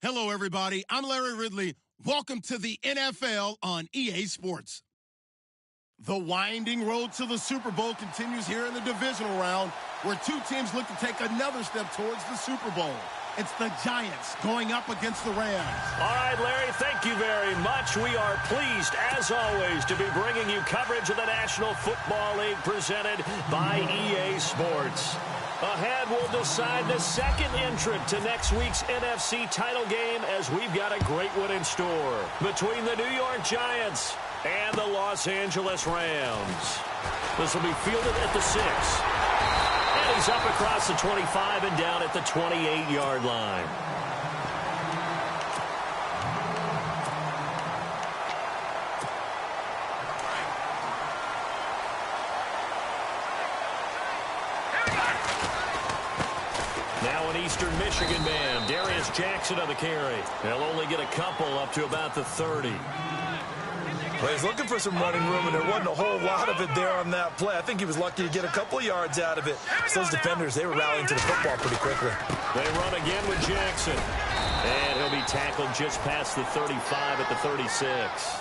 Hello, everybody. I'm Larry Ridley. Welcome to the NFL on EA Sports. The winding road to the Super Bowl continues here in the divisional round, where two teams look to take another step towards the Super Bowl. It's the Giants going up against the Rams. All right, Larry, thank you very much. We are pleased, as always, to be bringing you coverage of the National Football League presented by EA Sports. Ahead, we'll decide the second entrant to next week's NFC title game, as we've got a great one in store between the New York Giants and the Los Angeles Rams. This will be fielded at the 6. And he's up across the 25 and down at the 28-yard line. Now an Eastern Michigan man, Darius Jackson on the carry. He'll only get a couple up to about the 30. Well, he's looking for some running room, and there wasn't a whole lot of it there on that play. I think he was lucky to get a couple of yards out of it. So those defenders, they were rallying to the football pretty quickly. They run again with Jackson. And he'll be tackled just past the 35 at the 36.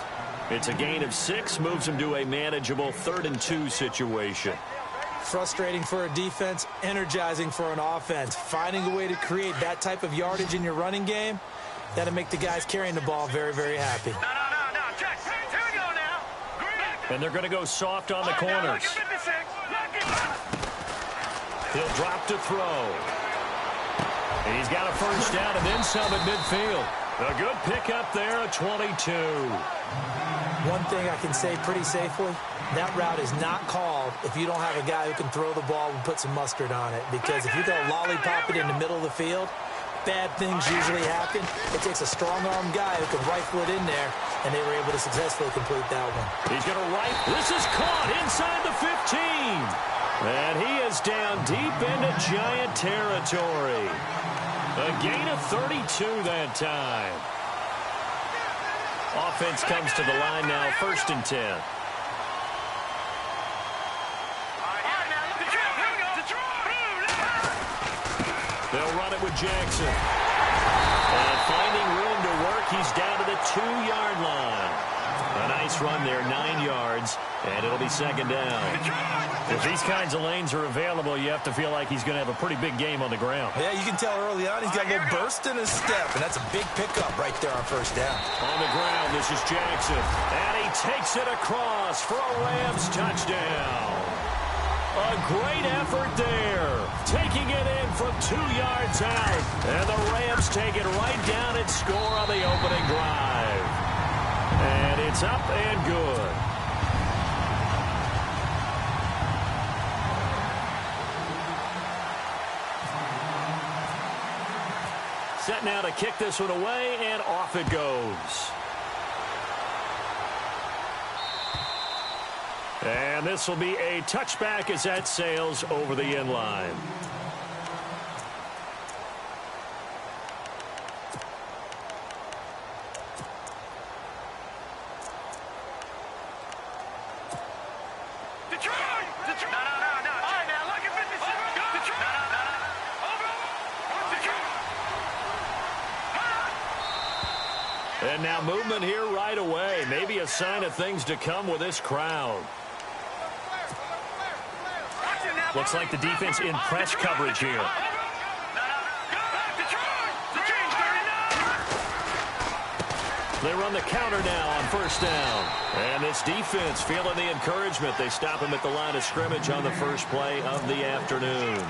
It's a gain of 6, moves him to a manageable 3rd and 2 situation. Frustrating for a defense, energizing for an offense. Finding a way to create that type of yardage in your running game, that'll make the guys carrying the ball very, very happy. And they're going to go soft on the corners. He'll drop to throw. And he's got a first down and then some at midfield. A good pickup there, a 22. One thing I can say pretty safely, that route is not called if you don't have a guy who can throw the ball and put some mustard on it. Because if you're going to lollipop it in the middle of the field, bad things usually happen. It takes a strong-arm guy who can rifle it in there, and they were able to successfully complete that one. He's going to This is caught inside the 15. And he is down deep into Giant territory. A gain of 32 that time. Offense comes to the line now, 1st and 10. They'll run it with Jackson. And finding room to work, he's down to the 2-yard line. A nice run there, 9 yards, and it'll be 2nd down. If these kinds of lanes are available, you have to feel like he's going to have a pretty big game on the ground. Yeah, you can tell early on he's got a little burst in his step, and that's a big pickup right there on 1st down. On the ground, this is Jackson. And he takes it across for a Rams touchdown. A great effort there. Taking it in from 2 yards out. And the Rams take it right down and score on the opening drive. And it's up and good. Set now to kick this one away, and off it goes. And this will be a touchback as that sails over the end line. And now movement here right away. Maybe a sign of things to come with this crowd. Looks like the defense in press coverage here. They run the counter now on 1st down. And this defense feeling the encouragement. They stop him at the line of scrimmage on the first play of the afternoon.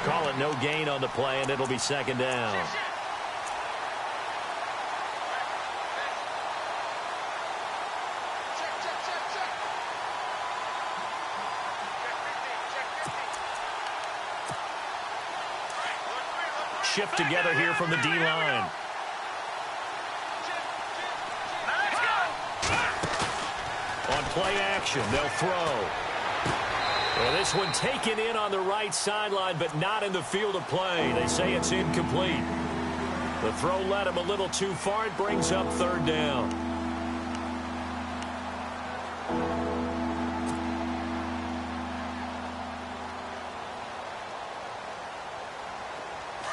Call it no gain on the play, and it'll be 2nd down. Shift together here from the D-line. On play action, they'll throw. Well, this one taken in on the right sideline, but not in the field of play. They say it's incomplete. The throw led him a little too far. It brings up 3rd down.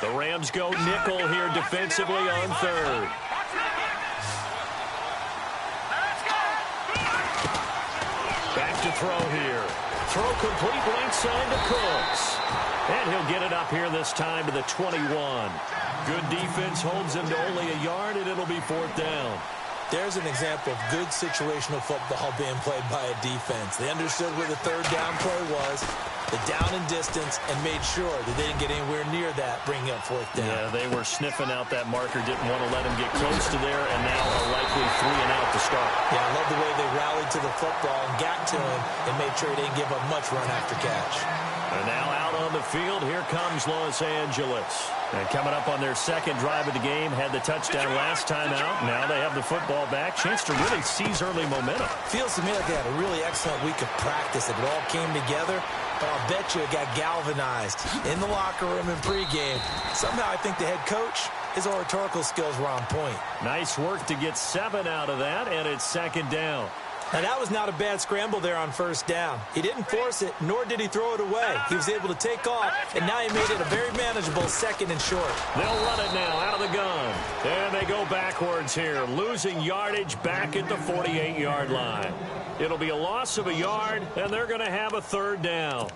The Rams go nickel here defensively on third. Back to throw here. Throw complete right side to Cooks. And he'll get it up here this time to the 21. Good defense holds him to only a yard, and it'll be 4th down. There's an example of good situational football being played by a defense. They understood where the 3rd down play was, the down and distance, and made sure that they didn't get anywhere near that, bringing up 4th down. Yeah, they were sniffing out that marker, didn't want to let him get close to there, and now a likely 3 and out to start. Yeah, I love the way they rallied to the football and got to him and made sure he didn't give up much run after catch. And now out on the field, here comes Los Angeles. And coming up on their 2nd drive of the game, had the touchdown last time out. Now they have the football back. Chance to really seize early momentum. Feels to me like they had a really excellent week of practice. It all came together, but I'll bet you it got galvanized in the locker room in pregame. Somehow I think the head coach, his oratorical skills were on point. Nice work to get 7 out of that, and it's 2nd down. Now, that was not a bad scramble there on 1st down. He didn't force it, nor did he throw it away. He was able to take off, and now he made it a very manageable 2nd and short. They'll run it now out of the gun. And they go backwards here, losing yardage back at the 48-yard line. It'll be a loss of a yard, and they're going to have a 3rd down.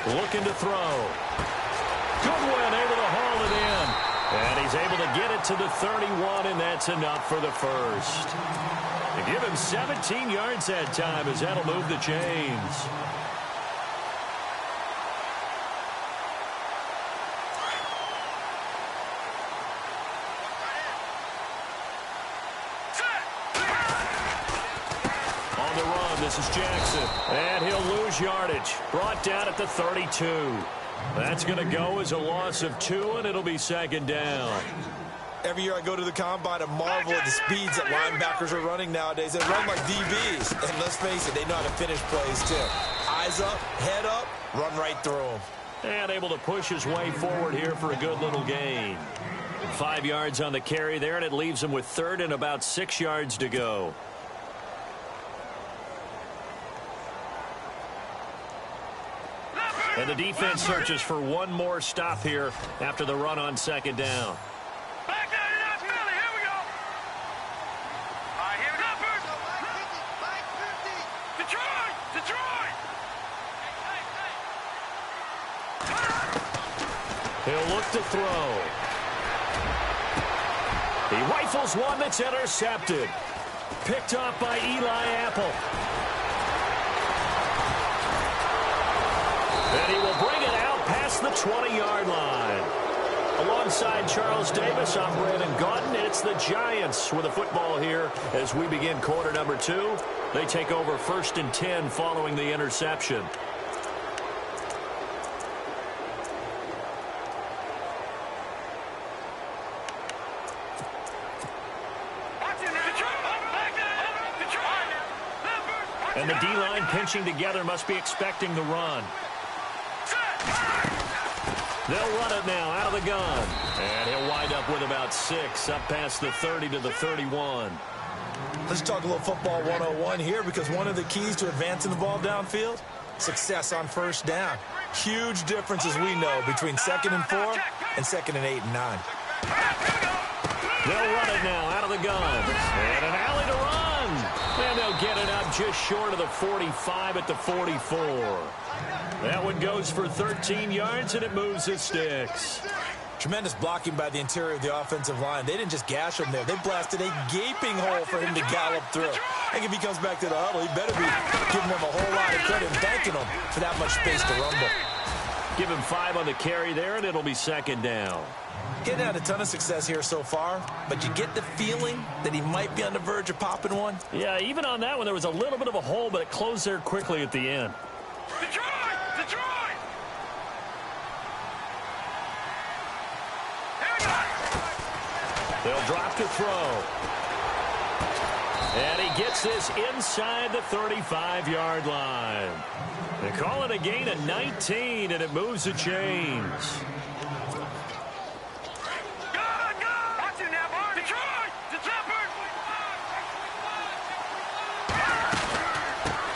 Looking to throw. Goodwin able to haul it in. And he's able to get it to the 31, and that's enough for the 1st. They give him 17 yards that time as that'll move the chains. This is Jackson, and he'll lose yardage. Brought down at the 32. That's going to go as a loss of 2, and it'll be 2nd down. Every year I go to the combine and marvel at the speeds that linebackers are running nowadays. They run like DBs. And let's face it, they know how to finish plays too. Eyes up, head up, run right through them. And able to push his way forward here for a good little gain. 5 yards on the carry there, and it leaves him with 3rd and about 6 yards to go. And the defense searches for one more stop here after the run on 2nd down. Back down in that Philly. Here we go. All right, here we go. Detroit! Detroit! He'll look to throw. He rifles one that's intercepted. Picked off by Eli Apple. And he will bring it out past the 20-yard line. Alongside Charles Davis, I'm Brandon Gaudin. It's the Giants with the football here as we begin quarter number 2. They take over 1st and 10 following the interception. And the D-line pinching together must be expecting the run. They'll run it now out of the gun. And he'll wind up with about 6 up past the 30 to the 31. Let's talk a little football 101 here, because one of the keys to advancing the ball downfield, success on 1st down. Huge difference, as we know, between 2nd and 4 and 2nd and 8 and 9. They'll run it now out of the gun. And an alley to run. And they'll get it up just short of the 45 at the 44. That one goes for 13 yards, and it moves the sticks. Tremendous blocking by the interior of the offensive line. They didn't just gash him there. They blasted a gaping hole for him to gallop through. I think if he comes back to the huddle, he better be giving him a whole lot of credit and thanking him for that much space to rumble. Give him 5 on the carry there, and it'll be 2nd down. Getting had a ton of success here so far, but you get the feeling that he might be on the verge of popping one. Yeah, even on that one, there was a little bit of a hole, but it closed there quickly at the end. Detroit! Detroit! They'll drop to throw. And he gets this inside the 35-yard line. They call it a gain of 19, and it moves the chains.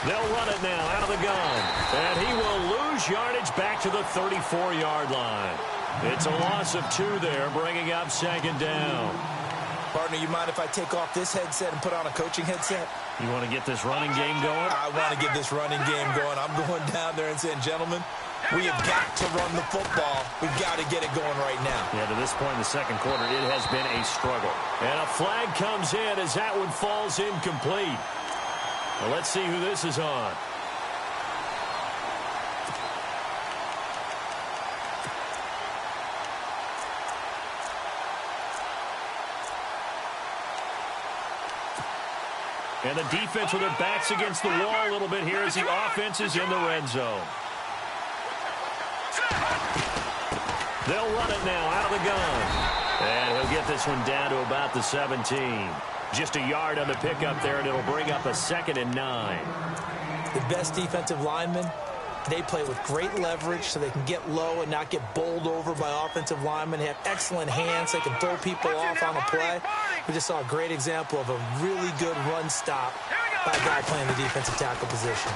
They'll run it now out of the gun. And he will lose yardage back to the 34-yard line. It's a loss of 2 there, bringing up second down. Partner, you mind if I take off this headset and put on a coaching headset? You want to get this running game going? I want to get this running game going. I'm going down there and saying, gentlemen, we have got to run the football. We've got to get it going right now. Yeah, to this point in the second quarter, it has been a struggle. And a flag comes in as that one falls incomplete. Well, let's see who this is on. And the defense with their backs against the wall a little bit here as the offense is in the red zone. They'll run it now out of the gun. And he'll get this one down to about the 17. Just a yard on the pickup there, and it'll bring up a 2nd and 9. The best defensive linemen, they play with great leverage so they can get low and not get bowled over by offensive linemen. They have excellent hands. They can throw people off on a play. We just saw a great example of a really good run stop by a guy playing the defensive tackle position.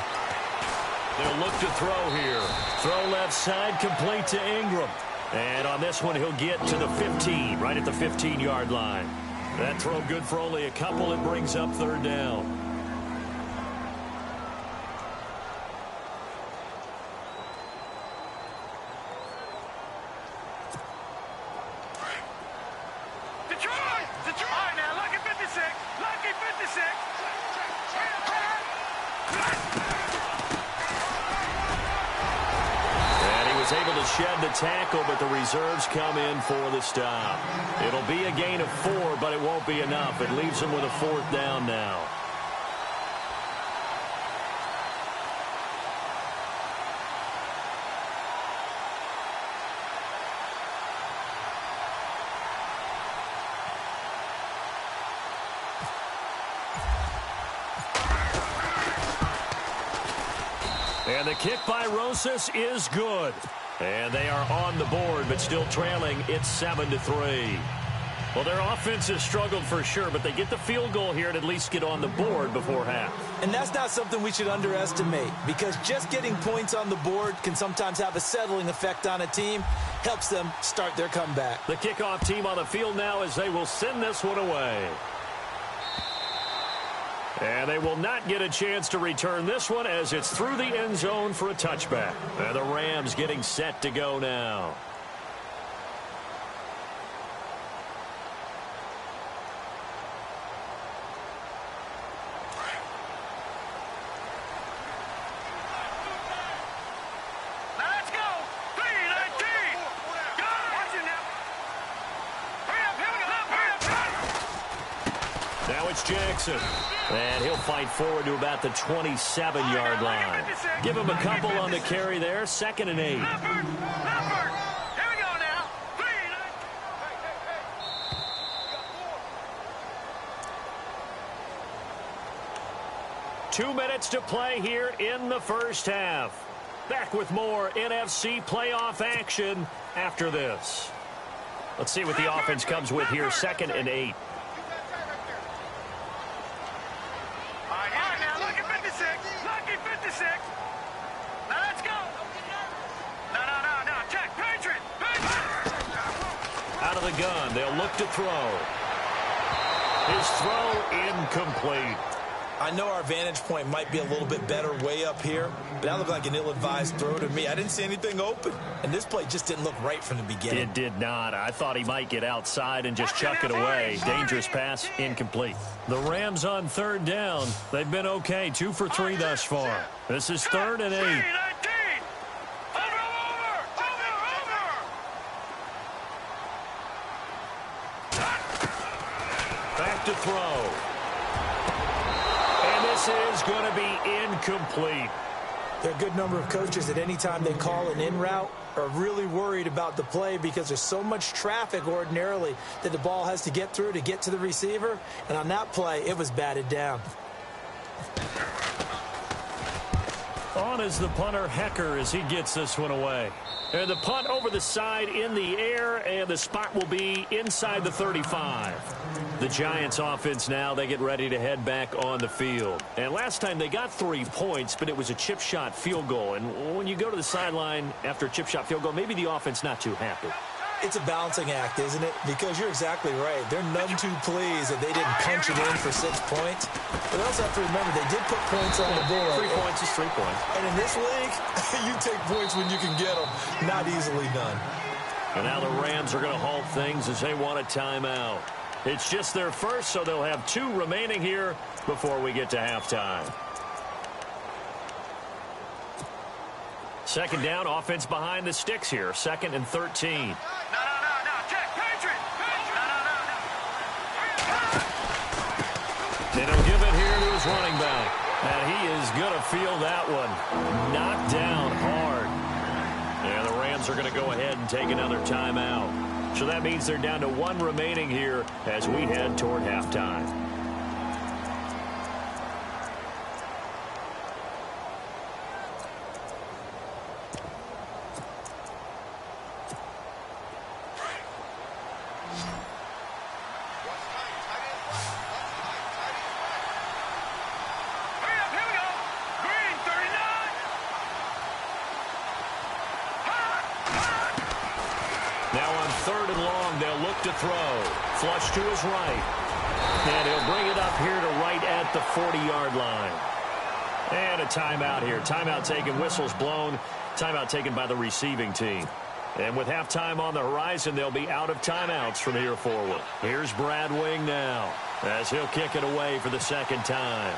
They'll look to throw here. Throw left side, complete to Ingram. And on this one, he'll get to the 15, right at the 15-yard line. That throw good for only a couple. It brings up 3rd down. Detroit now, lucky 56. Lucky 56. And he was able to shed the tackle, but the reserves come in for the stop. It'll be a gain of 4, but it won't be enough. It leaves them with a 4th down now. And the kick by Rosas is good. And they are on the board, but still trailing. It's 7-3. Well, their offense has struggled for sure, but they get the field goal here and at least get on the board before half. And that's not something we should underestimate, because just getting points on the board can sometimes have a settling effect on a team. Helps them start their comeback. The kickoff team on the field now as they will send this one away. And they will not get a chance to return this one as it's through the end zone for a touchback. And the Rams getting set to go now. Let's go. 3-19. Go. Watch it now. Hurry up, here we go. Now it's Jackson. And he'll fight forward to about the 27-yard line. Give him a couple on the carry there. 2nd and 8. Leopard. Here we go now. 2 minutes to play here in the first half. Back with more NFC playoff action after this. Let's see what the offense comes with here. 2nd and 8. Out of the gun, they'll look to throw. His throw incomplete. I know our vantage point might be a little bit better way up here, but that looked like an ill-advised throw to me. I didn't see anything open, and this play just didn't look right from the beginning. It did not. I thought he might get outside and just chuck it away. Dangerous pass, incomplete. The Rams on 3rd down. They've been okay, 2 for 3 thus far. This is 3rd and 8. Back to throw. And this is going to be incomplete. There are a good number of coaches that any time they call an in route, are really worried about the play because there's so much traffic ordinarily that the ball has to get through to get to the receiver. And on that play, it was batted down. On is the punter, Hecker, as he gets this one away. And the punt over the side in the air, and the spot will be inside the 35. The Giants offense now, they get ready to head back on the field. And last time they got 3 points, but it was a chip shot field goal. And when you go to the sideline after a chip shot field goal, maybe the offense not too happy. It's a balancing act, isn't it? Because you're exactly right. They're none too pleased that they didn't punch it in for 6 points. But also have to remember, they did put points on the board. 3 points is 3 points. And in this league, you take points when you can get them. Not easily done. And now the Rams are going to halt things as they want a timeout. It's just their first, so they'll have 2 remaining here before we get to halftime. Second down, offense behind the sticks here. 2nd and 13. And he'll give it here to his running back. And he is going to feel that one. Knocked down hard. And the Rams are going to go ahead and take another timeout. So that means they're down to 1 remaining here as we head toward halftime. To throw. Flush to his right. And he'll bring it up here to right at the 40-yard line. And a timeout here. Timeout taken, whistles blown. Timeout taken by the receiving team. And with halftime on the horizon, they'll be out of timeouts from here forward. Here's Brad Wing now as he'll kick it away for the 2nd time.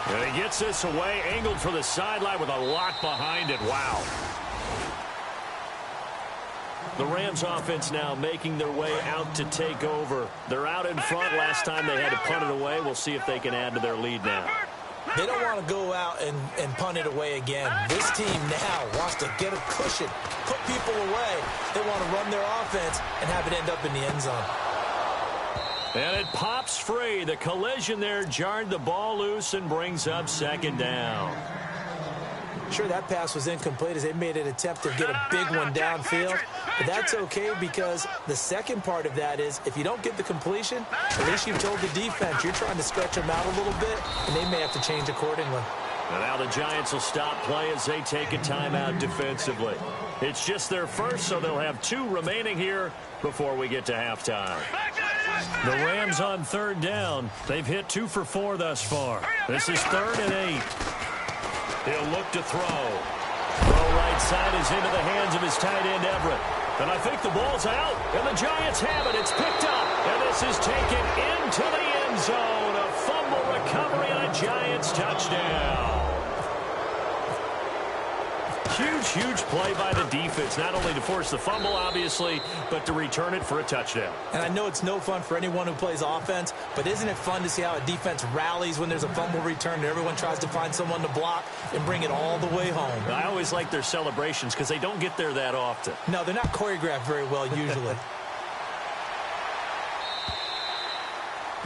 And he gets this away, angled for the sideline with a lock behind it. Wow. The Rams offense now making their way out to take over. They're out in front. Last time they had to punt it away. We'll see if they can add to their lead now. They don't want to go out and punt it away again. This team now wants to get a cushion, put people away. They want to run their offense and have it end up in the end zone. And it pops free. The collision there jarred the ball loose and brings up 2nd down. Sure, that pass was incomplete as they made an attempt to get a big one downfield. But that's okay because the second part of that is if you don't get the completion, at least you've told the defense you're trying to stretch them out a little bit, and they may have to change accordingly. And now the Giants will stop play as they take a timeout defensively. It's just their first, so they'll have 2 remaining here before we get to halftime. The Rams on 3rd down. They've hit 2 for 4 thus far. This is 3rd and 8. He'll look to throw. Throw right side is into the hands of his tight end, Everett. And I think the ball's out, and the Giants have it. It's picked up, and this is taken into the end zone. A fumble recovery and a Giants touchdown. Huge play by the defense, not only to force the fumble, obviously, but to return it for a touchdown. And I know it's no fun for anyone who plays offense, but isn't it fun to see how a defense rallies when there's a fumble return and everyone tries to find someone to block and bring it all the way home? I always like their celebrations because they don't get there that often. No, they're not choreographed very well usually.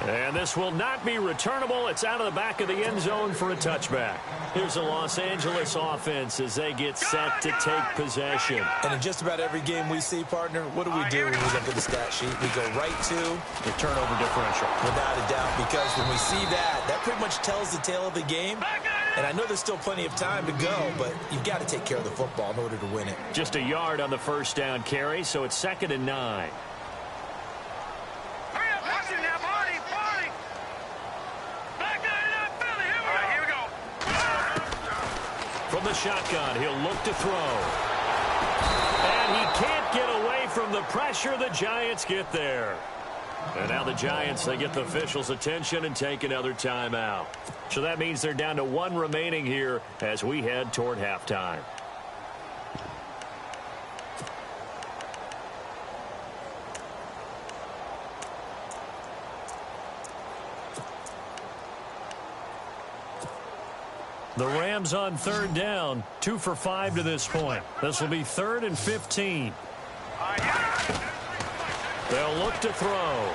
And this will not be returnable. It's out of the back of the end zone for a touchback. Here's the Los Angeles offense as they get set to take possession. And in just about every game we see, partner, what do we do when we look at the stat sheet? We go right to the turnover differential. Without a doubt, because when we see that, that pretty much tells the tale of the game. And I know there's still plenty of time to go, but you've got to take care of the football in order to win it. Just a yard on the first down carry, so it's 2nd and 9. From the shotgun, he'll look to throw. And he can't get away from the pressure. The Giants get there. And now the Giants, they get the officials' attention and take another timeout. So that means they're down to 1 remaining here as we head toward halftime. The Rams on third down, 2 for 5 to this point. This will be 3rd and 15. They'll look to throw.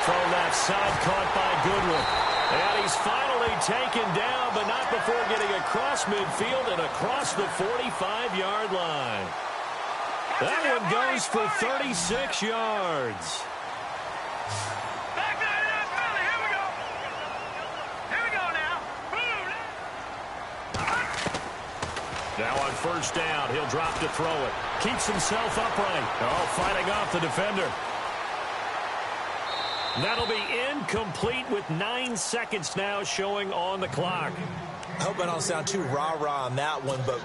Throw left side, caught by Goodwin. And he's finally taken down, but not before getting across midfield and across the 45-yard line. That one goes for 36 yards. Now on first down, he'll drop to throw it. Keeps himself upright. Oh, fighting off the defender. That'll be incomplete with 9 seconds now showing on the clock. I hope I don't sound too rah-rah on that one, but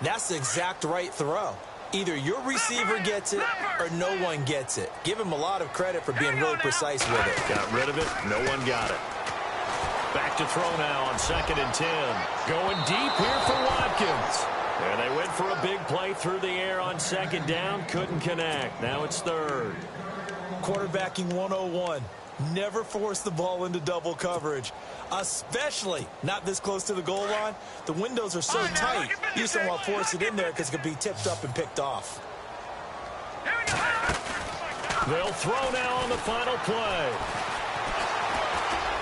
that's the exact right throw. Either your receiver gets it or no one gets it. Give him a lot of credit for being really precise with it. Got rid of it. No one got it. Back to throw now on 2nd and 10. Going deep here for Watkins. And they went for a big play through the air on 2nd down. Couldn't connect. Now it's 3rd. Quarterbacking 101. Never force the ball into double coverage, especially not this close to the goal line. The windows are so tight, you just don't want to force it in there because it could be tipped up and picked off. They'll throw now on the final play.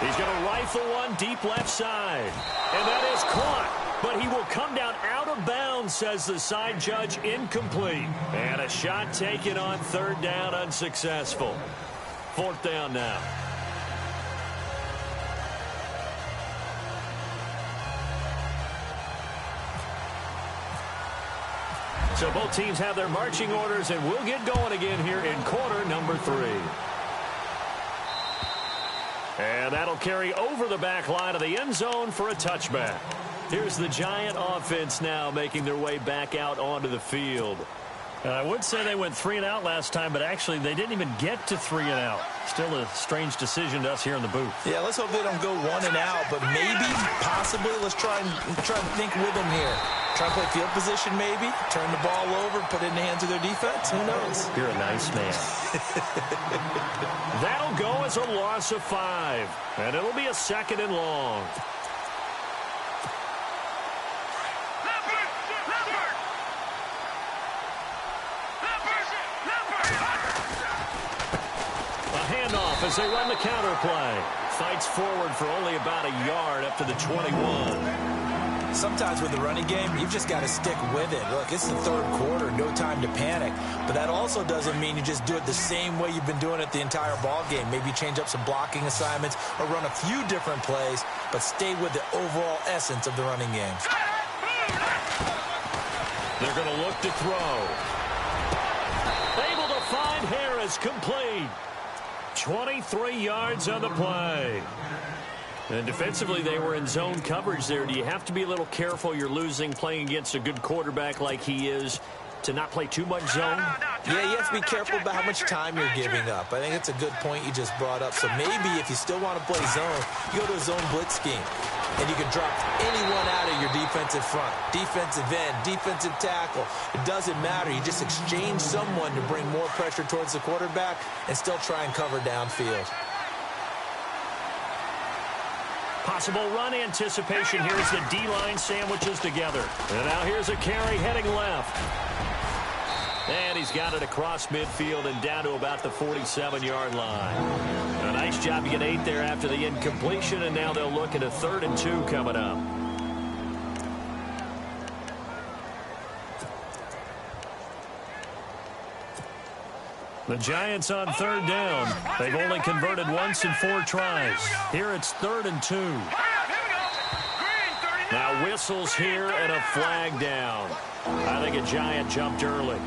He's going to rifle one deep left side. And that is caught. But he will come down out of bounds, says the side judge, incomplete. And a shot taken on 3rd down, unsuccessful. 4th down now. So both teams have their marching orders, and we'll get going again here in quarter number 3. And that'll carry over the back line of the end zone for a touchback. Here's the Giant offense now making their way back out onto the field. I would say they went 3 and out last time, but actually they didn't even get to 3 and out. Still a strange decision to us here in the booth. Yeah, let's hope they don't go 1 and out, but maybe, possibly, let's try and think with them here. Try to play field position maybe, turn the ball over, put it in the hands of their defense. Who knows? You're a nice man. That'll go as a loss of 5, and it'll be a 2nd and long. As they run the counter play. Fights forward for only about a yard up to the 21. Sometimes with the running game, you've just got to stick with it. Look, it's the 3rd quarter, no time to panic. But that also doesn't mean you just do it the same way you've been doing it the entire ball game. Maybe change up some blocking assignments or run a few different plays, but stay with the overall essence of the running game. They're going to look to throw. Able to find Harris, complete. 23 yards on the play. And defensively, they were in zone coverage there. Do you have to be a little careful? You're losing playing against a good quarterback like he is to not play too much zone? Yeah, you have to be careful about how much time you're giving up. I think it's a good point you just brought up. So maybe if you still want to play zone, you go to a zone blitz scheme. And you can drop anyone out of your defensive front, defensive end, defensive tackle. It doesn't matter. You just exchange someone to bring more pressure towards the quarterback and still try and cover downfield. Possible run anticipation here as the D-line sandwiches together. And now here's a carry heading left. And he's got it across midfield and down to about the 47-yard line. A nice job to get 8 there after the incompletion, and now they'll look at a 3rd and 2 coming up. The Giants on 3rd down. They've only converted once in 4 tries. Here it's 3rd and 2. Now whistles here and a flag down. I think a Giant jumped early.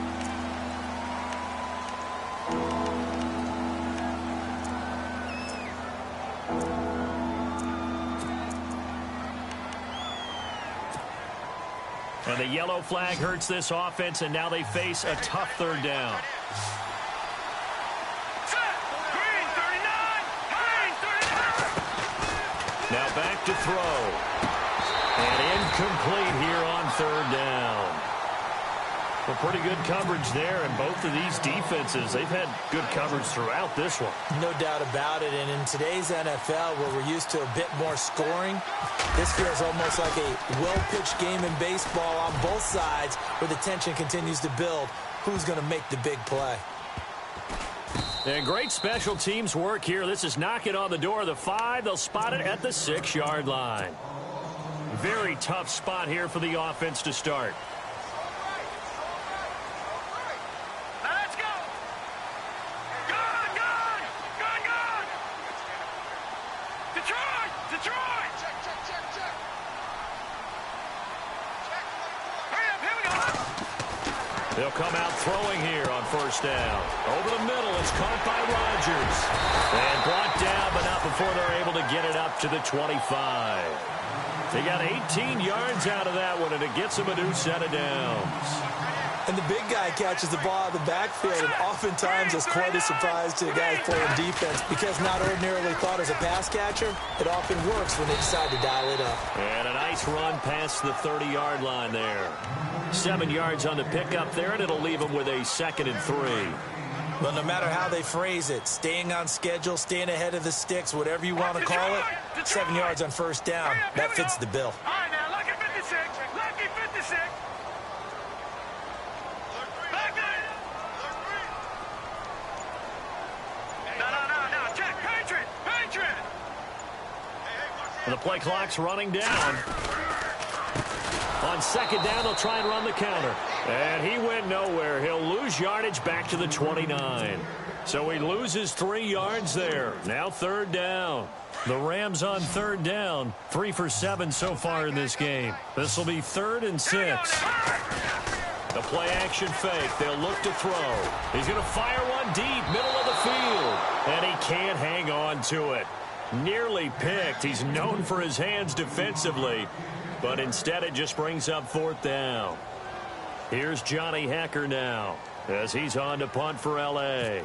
And the yellow flag hurts this offense, and now they face a tough 3rd down. Now back to throw. And incomplete here on 3rd down. Well, pretty good coverage there, and both of these defenses, they've had good coverage throughout this one. No doubt about it, and in today's NFL, where we're used to a bit more scoring, this feels almost like a well-pitched game in baseball on both sides where the tension continues to build. Who's going to make the big play? And great special teams work here. This is knocking on the door of the 5. They'll spot it at the 6-yard line. Very tough spot here for the offense to start. Now let's go. Gone, gone, gone, gone. Detroit, Detroit. Check. Hurry up, here we go. They'll come out throwing here on first down. Over the middle, it's caught by Rodgers. And brought down, but not before they're able to get it up to the 25. They got 18 yards out of that one, and it gets them a new set of downs. And the big guy catches the ball out of the backfield, and oftentimes it's quite a surprise to the guys playing defense because not ordinarily thought as a pass catcher, it often works when they decide to dial it up. And a nice run past the 30-yard line there. 7 yards on the pickup there, and it'll leave them with a 2nd and 3. Well, no matter how they phrase it, staying on schedule, staying ahead of the sticks, whatever you want to call it, 7 yards on first down, that fits the bill. All right, now, lucky 56. Lucky 56. Back there. No. Check. Patriot. The play clock's running down. On 2nd down, they'll try and run the counter. And he went nowhere. He'll lose yardage back to the 29. So he loses 3 yards there. Now 3rd down. The Rams on 3rd down. 3 for 7 so far in this game. This will be 3rd and 6. The play action fake. They'll look to throw. He's going to fire one deep, middle of the field. And he can't hang on to it. Nearly picked. He's known for his hands defensively. But instead it just brings up 4th down. Here's Johnny Hecker now as he's on to punt for L.A.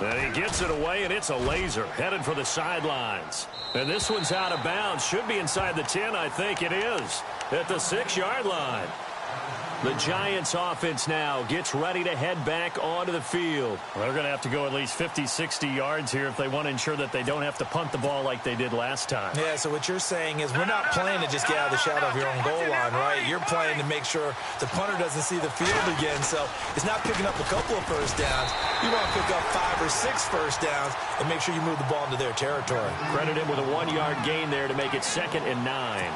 And he gets it away, and it's a laser headed for the sidelines. And this one's out of bounds. Should be inside the 10, I think it is, at the 6-yard line. The Giants offense now gets ready to head back onto the field. Well, they're going to have to go at least 50, 60 yards here if they want to ensure that they don't have to punt the ball like they did last time. Yeah, so what you're saying is we're not playing to just get out of the shadow of your own goal line, right? You're playing to make sure the punter doesn't see the field again. So it's not picking up a couple of first downs. You want to pick up 5 or 6 first downs and make sure you move the ball into their territory. Credit him with a 1-yard gain there to make it 2nd and 9.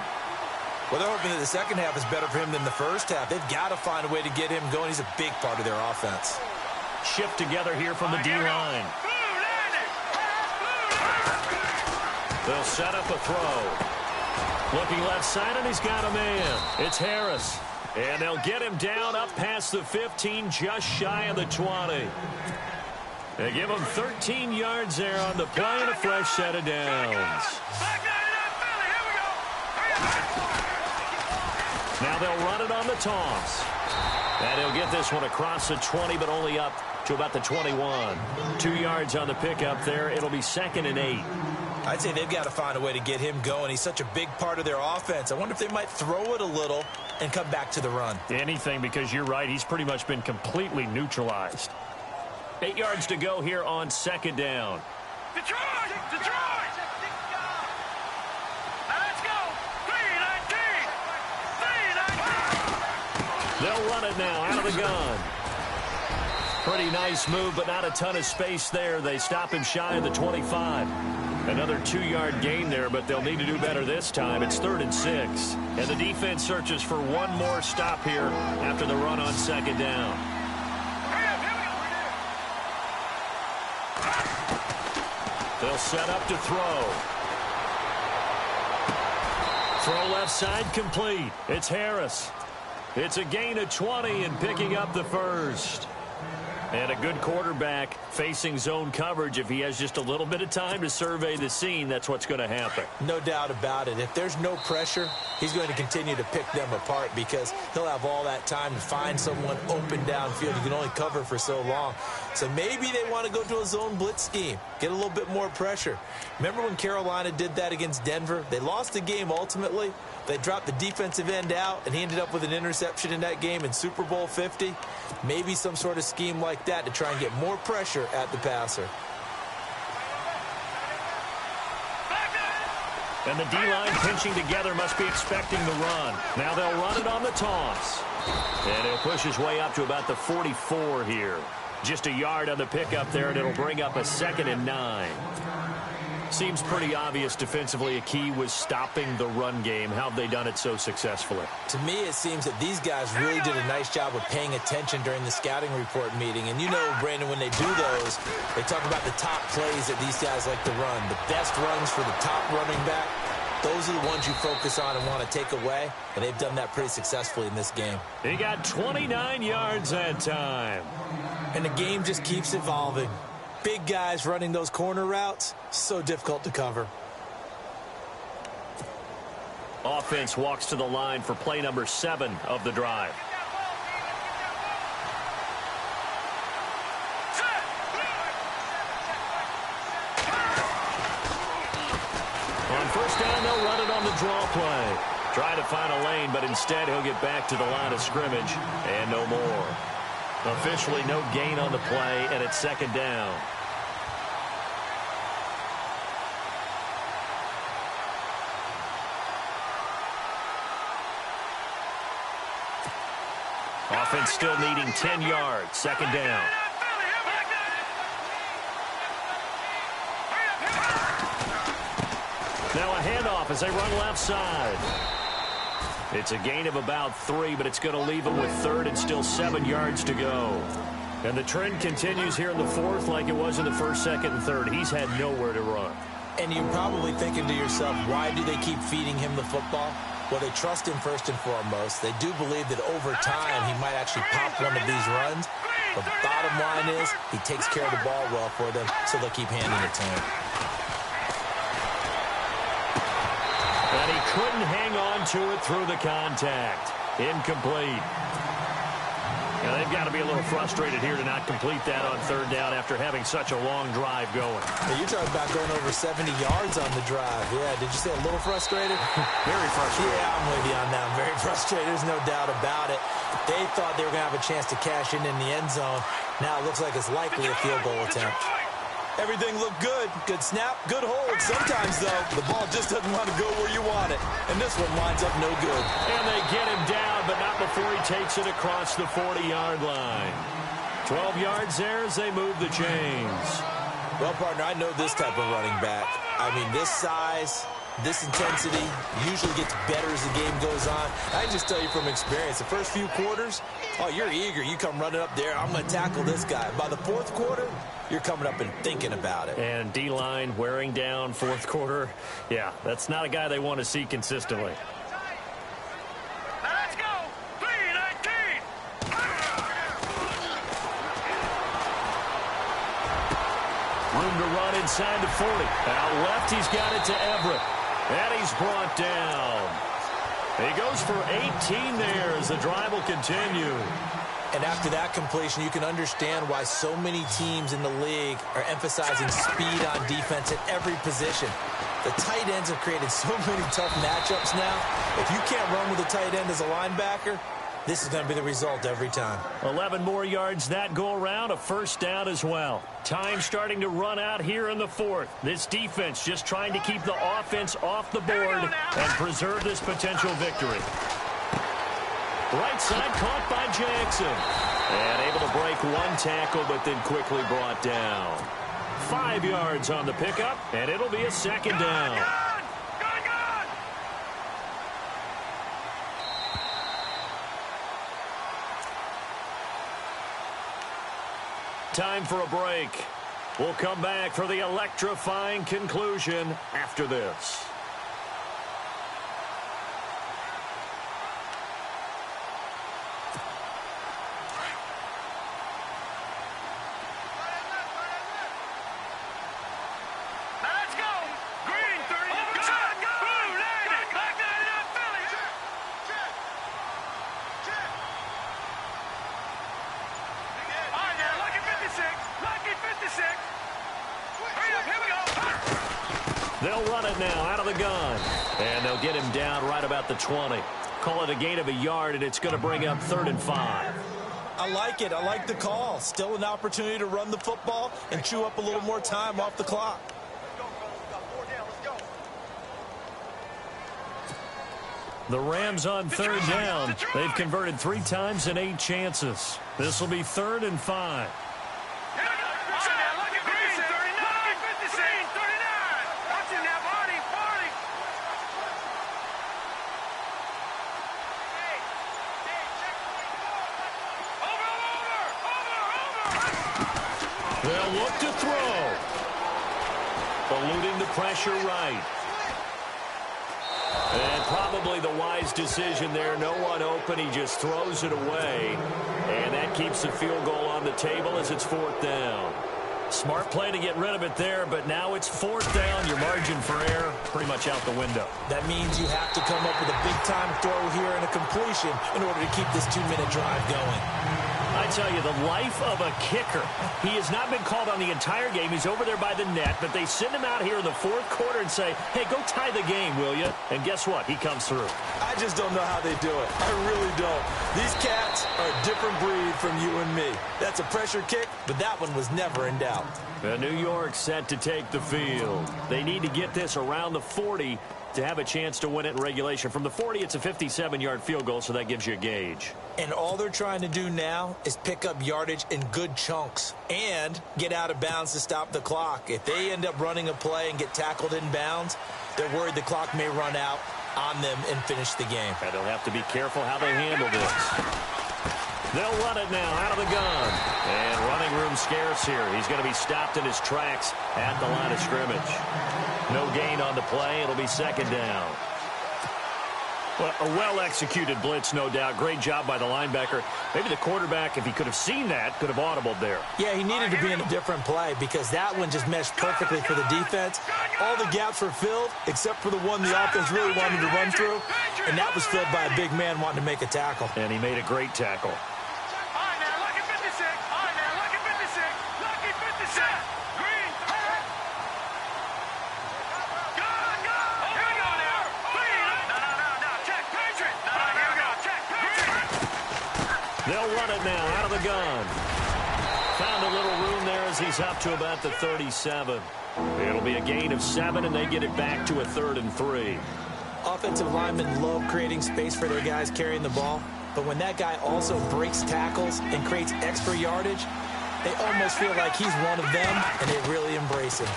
Well, they're hoping that the second half is better for him than the first half. They've got to find a way to get him going. He's a big part of their offense. Shift together here from the D-line. They'll set up a throw. Looking left side, and he's got a man. It's Harris. And they'll get him down up past the 15, just shy of the 20. They give him 13 yards there on the play and a fresh set of downs. Now they'll run it on the toss. And he'll get this one across the 20, but only up to about the 21. 2 yards on the pickup there. It'll be 2nd and 8. I'd say they've got to find a way to get him going. He's such a big part of their offense. I wonder if they might throw it a little and come back to the run. Anything, because you're right. He's pretty much been completely neutralized. 8 yards to go here on 2nd down. Detroit! Now let's go! 3-19! They'll run it now out of the gun. Pretty nice move, but not a ton of space there. They stop him shy of the 25. Another 2-yard gain there, but they'll need to do better this time. It's 3rd and 6. And the defense searches for one more stop here after the run on 2nd down. They'll set up to throw. Throw left side complete. It's Harris. It's a gain of 20 and picking up the first. And a good quarterback facing zone coverage, if he has just a little bit of time to survey the scene, that's what's going to happen. No doubt about it. If there's no pressure, he's going to continue to pick them apart because he'll have all that time to find someone open downfield. You can only cover for so long. So maybe they want to go to a zone blitz scheme, get a little bit more pressure. Remember when Carolina did that against Denver? They lost the game ultimately. They dropped the defensive end out, and he ended up with an interception in that game in Super Bowl 50. Maybe some sort of scheme like that to try and get more pressure at the passer. And the D-line pinching together must be expecting the run. Now they'll run it on the toss. And he'll push his way up to about the 44 here. Just a yard on the pickup there, and it'll bring up a 2nd and 9. Seems pretty obvious defensively a key was stopping the run game. How have they done it so successfully? To me, it seems that these guys really did a nice job of paying attention during the scouting report meeting. And you know, Brandon, when they do those, they talk about the top plays that these guys like to run. The best runs for the top running back, those are the ones you focus on and want to take away. And they've done that pretty successfully in this game. He got 29 yards that time. And the game just keeps evolving. Big guys running those corner routes, so difficult to cover. Offense walks to the line for play number 7 of the drive. On first down, they'll run it on the draw play. Try to find a lane, but instead he'll get back to the line of scrimmage and no more. Officially no gain on the play, and it's 2nd down. Offense still needing 10 yards. 2nd down. Now a handoff as they run left side. It's a gain of about 3, but it's going to leave them with 3rd and still 7 yards to go. And the trend continues here in the 4th like it was in the 1st, 2nd, and 3rd. He's had nowhere to run. And you're probably thinking to yourself, why do they keep feeding him the football? Well, they trust him first and foremost. They do believe that over time he might actually pop one of these runs. But the bottom line is he takes care of the ball well for them, so they'll keep handing it to him. And he couldn't hang on to it through the contact. Incomplete. Now, they've got to be a little frustrated here to not complete that on 3rd down after having such a long drive going. Now, you're talking about going over 70 yards on the drive. Yeah, did you say a little frustrated? Very frustrated. Yeah, I'm with you on that. I'm very frustrated. There's no doubt about it. They thought they were going to have a chance to cash in the end zone. Now it looks like it's likely a field goal attempt. Everything looked good. Good snap, good hold. Sometimes, though, the ball just doesn't want to go where you want it. And this one winds up no good. And they get him down, but not before he takes it across the 40-yard line. 12 yards there as they move the chains. Well, partner, I know this type of running back. I mean, this size, this intensity usually gets better as the game goes on. I can just tell you from experience, the first few quarters, oh, you're eager. You come running up there, I'm going to tackle this guy. By the 4th quarter, you're coming up and thinking about it. And D-line wearing down 4th quarter. Yeah, that's not a guy they want to see consistently. Let's go. 3-19. Room to run inside the 40. Out left, he's got it to Everett. And he's brought down. He goes for 18 there as the drive will continue. And after that completion, you can understand why so many teams in the league are emphasizing speed on defense at every position. The tight ends have created so many tough matchups now. If you can't run with a tight end as a linebacker, this is going to be the result every time. 11 more yards that go around, a 1st down as well. Time starting to run out here in the 4th. This defense just trying to keep the offense off the board and preserve this potential victory. Right side caught by Jackson. And able to break one tackle, but then quickly brought down. 5 yards on the pickup, and it'll be a 2nd down. Time for a break. We'll come back for the electrifying conclusion after this. They'll run it now out of the gun. And they'll get him down right about the 20. Call it a gain of a yard, and it's going to bring up 3rd and 5. I like it. I like the call. Still an opportunity to run the football and chew up a little more time off the clock. The Rams on 3rd down. They've converted 3 times in 8 chances. This will be 3rd and 5. They'll look to throw. Eluding the pressure right. And probably the wise decision there. No one open. He just throws it away. And that keeps the field goal on the table as it's 4th down. Smart play to get rid of it there, but now it's 4th down. Your margin for error pretty much out the window. That means you have to come up with a big-time throw here and a completion in order to keep this 2-minute drive going. I tell you, the life of a kicker. He has not been called on the entire game. He's over there by the net, but they send him out here in the 4th quarter and say, hey, go tie the game, will you? And guess what? He comes through. I just don't know how they do it. I really don't. These cats are a different breed from you and me. That's a pressure kick, but that one was never in doubt. New York set to take the field. They need to get this around the 40 to have a chance to win it in regulation. From the 40, it's a 57-yard field goal, so that gives you a gauge. And all they're trying to do now is pick up yardage in good chunks and get out of bounds to stop the clock. If they end up running a play and get tackled in bounds, they're worried the clock may run out on them and finish the game. And they'll have to be careful how they handle this. They'll run it now out of the gun. And running room scarce here. He's going to be stopped in his tracks at the line of scrimmage. No gain on the play. It'll be 2nd down. Well, a well-executed blitz, no doubt. Great job by the linebacker. Maybe the quarterback, if he could have seen that, could have audibled there. Yeah, he needed to be in a different play because that one just meshed perfectly for the defense. All the gaps were filled except for the one the offense really wanted to run through, and that was filled by a big man wanting to make a tackle. And he made a great tackle. They'll run it now out of the gun. Found a little room there as he's up to about the 37. It'll be a gain of 7, and they get it back to a 3rd and 3. Offensive linemen love creating space for their guys carrying the ball, but when that guy also breaks tackles and creates extra yardage, they almost feel like he's one of them, and they really embrace him.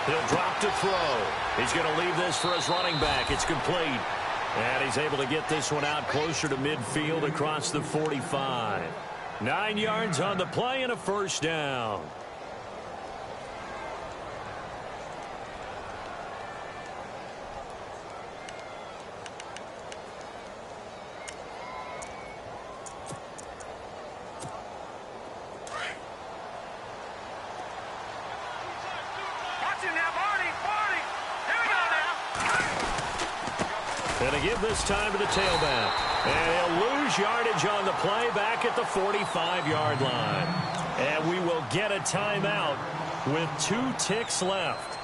He'll drop to throw. He's going to leave this for his running back. It's complete. And he's able to get this one out closer to midfield across the 45. 9 yards on the play and a 1st down. And to give this time to the tailback. And he'll lose yardage on the play back at the 45-yard line. And we will get a timeout with 2 ticks left.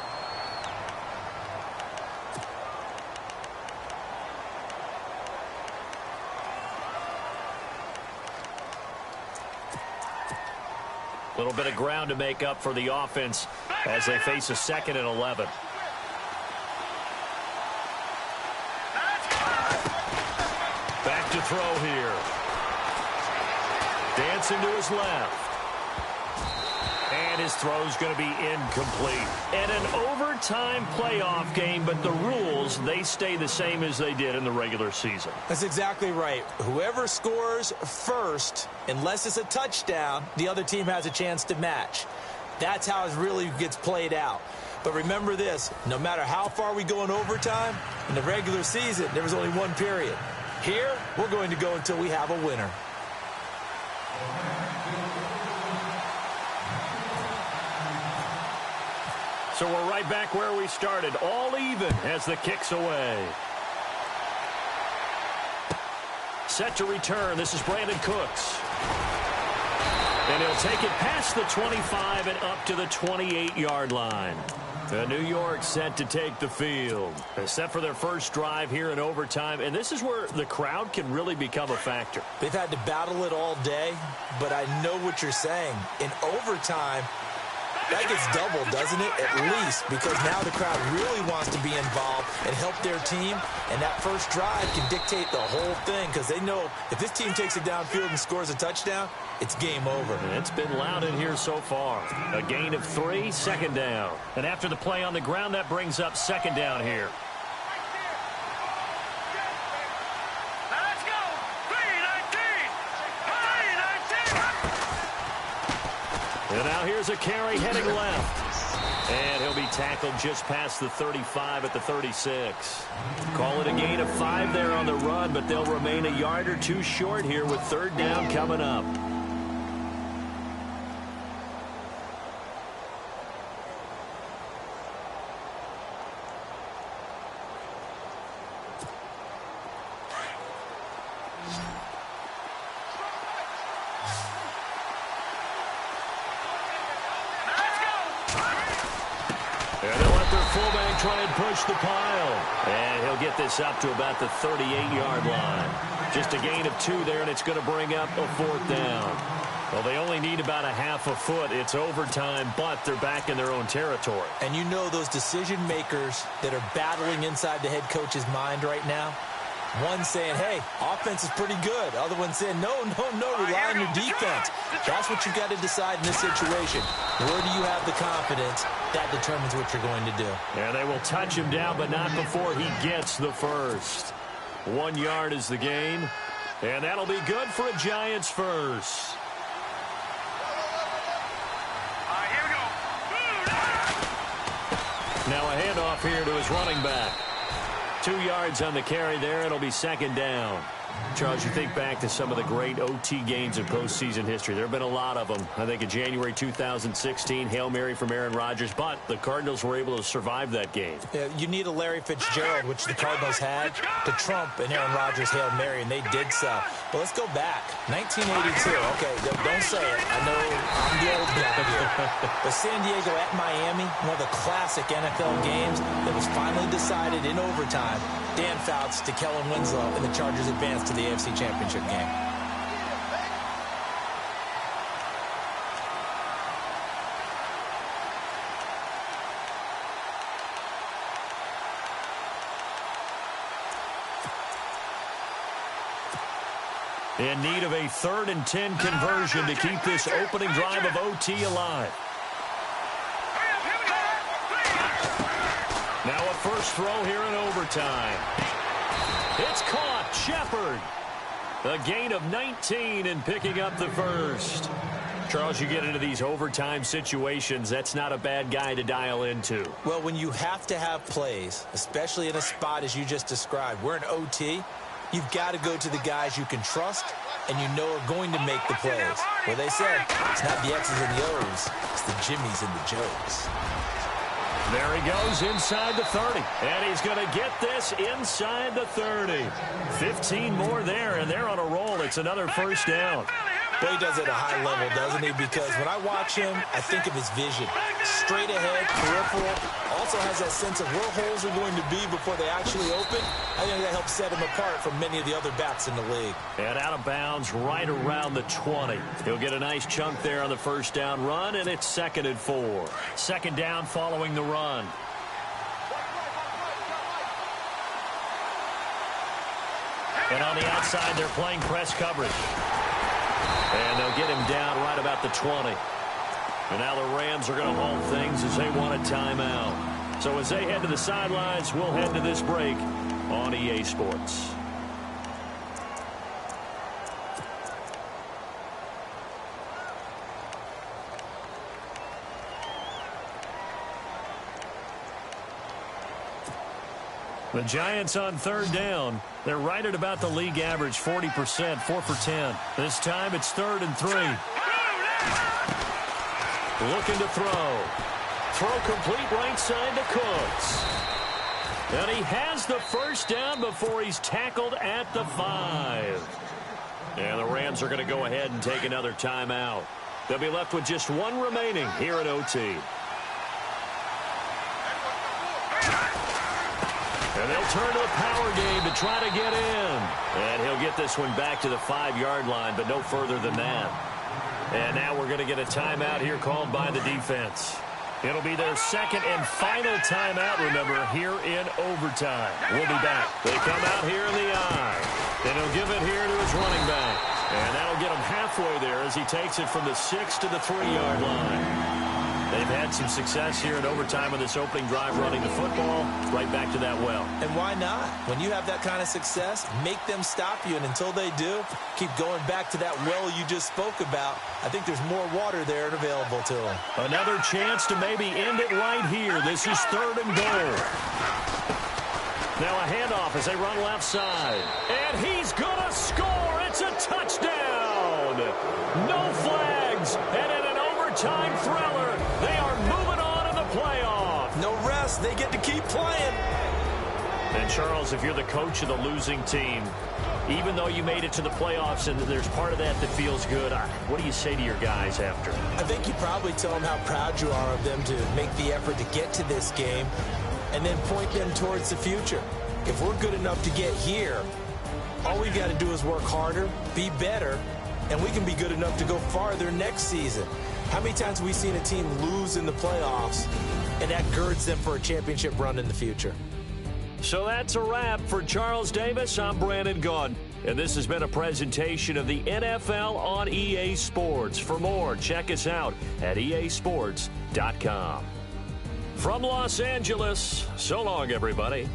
A little bit of ground to make up for the offense as they face a 2nd and 11. Back to throw here. Dancing to his left. And his throw's going to be incomplete. And an overtime playoff game, but the rules, they stay the same as they did in the regular season. That's exactly right. Whoever scores first, unless it's a touchdown, the other team has a chance to match. That's how it really gets played out. But remember this, no matter how far we go in overtime, in the regular season, there was only one period. Here, we're going to go until we have a winner. So we're right back where we started, all even as the kick's away. Set to return, this is Brandon Cooks. And he'll take it past the 25 and up to the 28-yard line. New York set to take the field. They're set for their first drive here in overtime, and this is where the crowd can really become a factor. They've had to battle it all day, but I know what you're saying. In overtime, that gets doubled, doesn't it? At least, because now the crowd really wants to be involved and help their team, and that first drive can dictate the whole thing because they know if this team takes it downfield and scores a touchdown, it's game over. And it's been loud in here so far. A gain of 3, second down. And after the play on the ground, that brings up second down here. Let's go! 3-19! And now here's a carry heading left. And he'll be tackled just past the 35 at the 36. Call it a gain of 5 there on the run, but they'll remain a yard or 2 short here with third down coming up. Try and push the pile. And he'll get this up to about the 38-yard line. Just a gain of 2 there, and it's going to bring up a fourth down. Well, they only need about a half a foot. It's overtime, but they're back in their own territory. And you know those decision makers that are battling inside the head coach's mind right now? One saying, hey, offense is pretty good. Other one saying, no, rely on your defense. That's what you've got to decide in this situation. Where do you have the confidence? That determines what you're going to do. And they will touch him down, but not before he gets the first. 1 yard is the gain. And that'll be good for a Giants first. Here we go. Now a handoff here to his running back. 2 yards on the carry there. It'll be second down. Charles, you think back to some of the great OT games in postseason history. There have been a lot of them. I think in January 2016, Hail Mary from Aaron Rodgers, but the Cardinals were able to survive that game. Yeah, you need a Larry Fitzgerald, which the Cardinals had, to trump an Aaron Rodgers Hail Mary, and they did so. But let's go back. 1982. Okay, don't say it. I know I'm the old guy here. But San Diego at Miami, one of the classic NFL games that was finally decided in overtime. Dan Fouts to Kellen Winslow, and the Chargers advanced to the AFC Championship game. In need of a 3rd and 10 conversion to keep this opening drive of OT alive. Now a first throw here in overtime. It's caught. Shepard. A gain of 19 and picking up the first. Charles, you get into these overtime situations, that's not a bad guy to dial into. Well, when you have to have plays, especially in a spot as you just described, we're in OT, you've got to go to the guys you can trust and you know are going to make the plays. Well, they say it's not the X's and the O's, it's the Jimmies and the Joes. There he goes inside the 30. And he's going to get this inside the 30. 15 more there, and they're on a roll. It's another first down. But he does it at a high level, doesn't he? Because when I watch him, I think of his vision. Straight ahead, peripheral. Also has that sense of where holes are going to be before they actually open. I think that helps set him apart from many of the other backs in the league. And out of bounds right around the 20. He'll get a nice chunk there on the first down run, and it's 2nd and 4. Second down following the run. And on the outside, they're playing press coverage. And they'll get him down right about the 20. And now the Rams are going to hold things as they want a timeout. So as they head to the sidelines, we'll head to this break on EA Sports. The Giants on third down. They're right at about the league average, 40%, 4 for 10. This time it's 3rd and 3. Looking to throw. Throw complete right side to Cooks. And he has the first down before he's tackled at the 5. And the Rams are going to go ahead and take another timeout. They'll be left with just one remaining here at OT. And they'll turn to the power game to try to get in. And he'll get this one back to the 5-yard line, but no further than that. And now we're going to get a timeout here called by the defense. It'll be their second and final timeout, remember, here in overtime. We'll be back. They come out here in the eye. Then he'll give it here to his running back. And that'll get him halfway there as he takes it from the 6 to the 3-yard line. They've had some success here in overtime in this opening drive running the football. Right back to that well. And why not? When you have that kind of success, make them stop you. And until they do, keep going back to that well you just spoke about. I think there's more water there and available to them. Another chance to maybe end it right here. This is 3rd and goal. Now a handoff as they run left side. And he's going to score. It's a touchdown. No flags. And in an overtime thriller, they are moving on in the playoff. No rest. They get to keep playing. And, Charles, if you're the coach of the losing team, even though you made it to the playoffs and there's part of that feels good, what do you say to your guys after? I think you probably tell them how proud you are of them to make the effort to get to this game and then point them towards the future. If we're good enough to get here, all we've got to do is work harder, be better, and we can be good enough to go farther next season. How many times have we seen a team lose in the playoffs, and that girds them for a championship run in the future? So that's a wrap for Charles Davis. I'm Brandon Gaudin, and this has been a presentation of the NFL on EA Sports. For more, check us out at easports.com. From Los Angeles, so long, everybody.